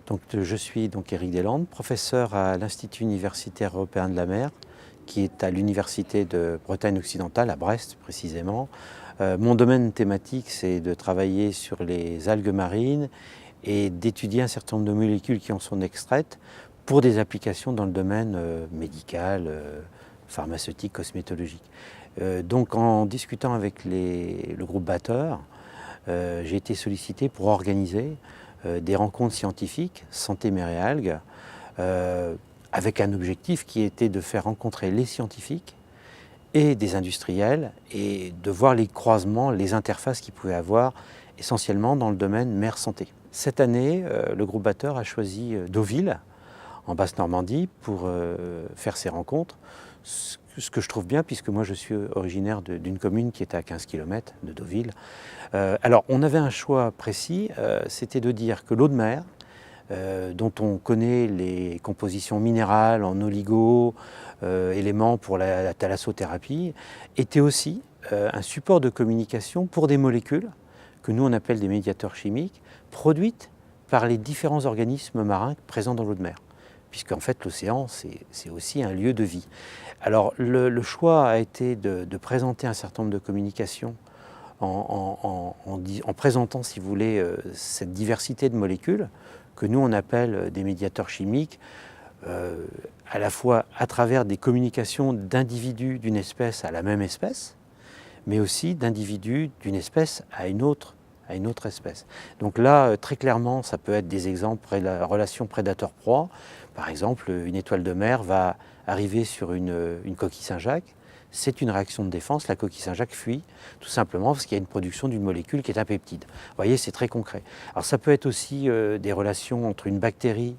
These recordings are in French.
Donc, je suis donc Éric Deslandes, professeur à l'Institut universitaire européen de la mer, qui est à l'Université de Bretagne occidentale, à Brest précisément. Mon domaine thématique, c'est de travailler sur les algues marines et d'étudier un certain nombre de molécules qui en sont extraites pour des applications dans le domaine médical, pharmaceutique, cosmétologique. Donc en discutant avec le groupe Batteur, j'ai été sollicité pour organiser des rencontres scientifiques, santé mer et algues, avec un objectif qui était de faire rencontrer les scientifiques et des industriels et de voir les croisements, les interfaces qu'ils pouvaient avoir essentiellement dans le domaine mer-santé. Cette année, le groupe Batteur a choisi Deauville, en Basse-Normandie, pour faire ces rencontres. Ce que je trouve bien, puisque moi je suis originaire d'une commune qui est à 15 km de Deauville. Alors on avait un choix précis, c'était de dire que l'eau de mer, dont on connaît les compositions minérales en oligo, éléments pour la thalassothérapie, était aussi un support de communication pour des molécules que nous on appelle des médiateurs chimiques, produites par les différents organismes marins présents dans l'eau de mer. Puisqu'en fait l'océan c'est aussi un lieu de vie. Alors le choix a été de présenter un certain nombre de communications en présentant, si vous voulez, cette diversité de molécules que nous on appelle des médiateurs chimiques, à la fois à travers des communications d'individus d'une espèce à la même espèce, mais aussi d'individus d'une espèce à une autre espèce. Donc là, très clairement, ça peut être des exemples de la relation prédateur-proie. Par exemple, une étoile de mer va arriver sur une coquille Saint-Jacques. C'est une réaction de défense, la coquille Saint-Jacques fuit, tout simplement parce qu'il y a une production d'une molécule qui est un peptide. Vous voyez, c'est très concret. Alors ça peut être aussi des relations entre une bactérie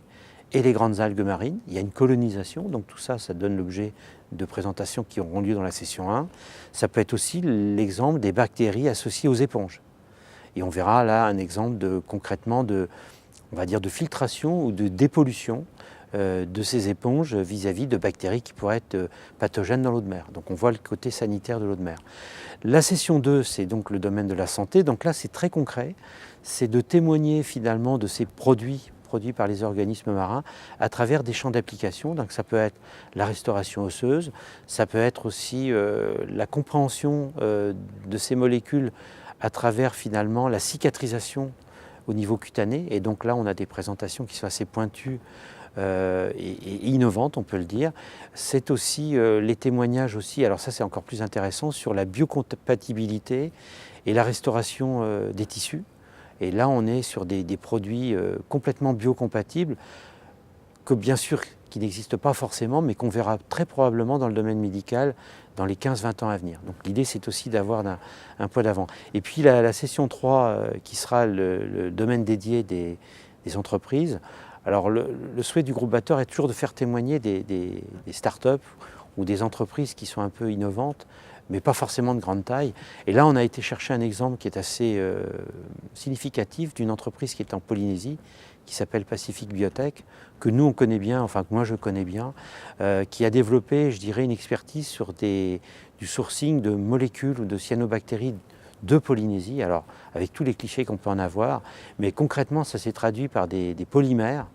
et les grandes algues marines. Il y a une colonisation, donc tout ça, ça donne l'objet de présentations qui auront lieu dans la session 1. Ça peut être aussi l'exemple des bactéries associées aux éponges. Et on verra là un exemple concrètement on va dire de filtration ou de dépollution de ces éponges vis-à-vis de bactéries qui pourraient être pathogènes dans l'eau de mer. Donc on voit le côté sanitaire de l'eau de mer. La session 2, c'est donc le domaine de la santé. Donc là, c'est très concret. C'est de témoigner finalement de ces produits par les organismes marins à travers des champs d'application. Donc ça peut être la restauration osseuse, ça peut être aussi la compréhension de ces molécules à travers finalement la cicatrisation au niveau cutané. Et donc là, on a des présentations qui sont assez pointues et innovantes, on peut le dire. C'est aussi les témoignages aussi, alors ça c'est encore plus intéressant, sur la biocompatibilité et la restauration des tissus. Et là, on est sur des produits complètement biocompatibles, que bien sûr qui n'existent pas forcément, mais qu'on verra très probablement dans le domaine médical dans les 15-20 ans à venir. Donc l'idée, c'est aussi d'avoir un poids d'avant. Et puis la session 3, qui sera le domaine dédié des entreprises. Alors le souhait du groupe Batteur est toujours de faire témoigner des start-up ou des entreprises qui sont un peu innovantes, mais pas forcément de grande taille. Et là, on a été chercher un exemple qui est assez significatif d'une entreprise qui est en Polynésie, qui s'appelle Pacific Biotech, que nous on connaît bien, enfin que moi je connais bien, qui a développé, je dirais, une expertise sur du sourcing de molécules ou de cyanobactéries de Polynésie, alors avec tous les clichés qu'on peut en avoir, mais concrètement ça s'est traduit par des polymères,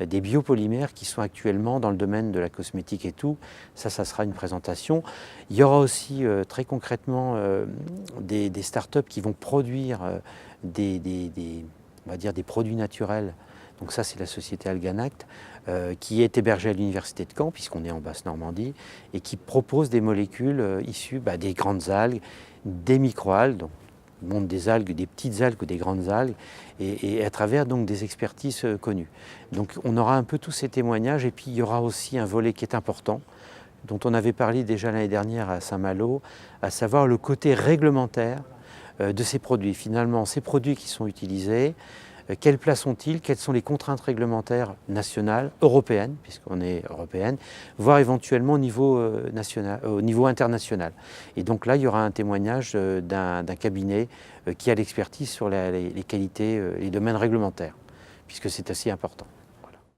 des biopolymères qui sont actuellement dans le domaine de la cosmétique et tout. Ça sera une présentation. Il y aura aussi très concrètement des startups qui vont produire on va dire des produits naturels. Donc ça, c'est la société Alganact, qui est hébergée à l'université de Caen, puisqu'on est en Basse-Normandie, et qui propose des molécules issues des grandes algues, des microalgues, donc le monde des algues, des petites algues ou des grandes algues, et à travers donc des expertises connues. Donc on aura un peu tous ces témoignages, et puis il y aura aussi un volet qui est important, dont on avait parlé déjà l'année dernière à Saint-Malo, à savoir le côté réglementaire de ces produits. Finalement, ces produits qui sont utilisés, quelle place ont-ils? Quelles sont les contraintes réglementaires nationales, européennes, puisqu'on est européenne, voire éventuellement au niveau international. Et donc là, il y aura un témoignage d'un cabinet qui a l'expertise sur les qualités, les domaines réglementaires, puisque c'est assez important.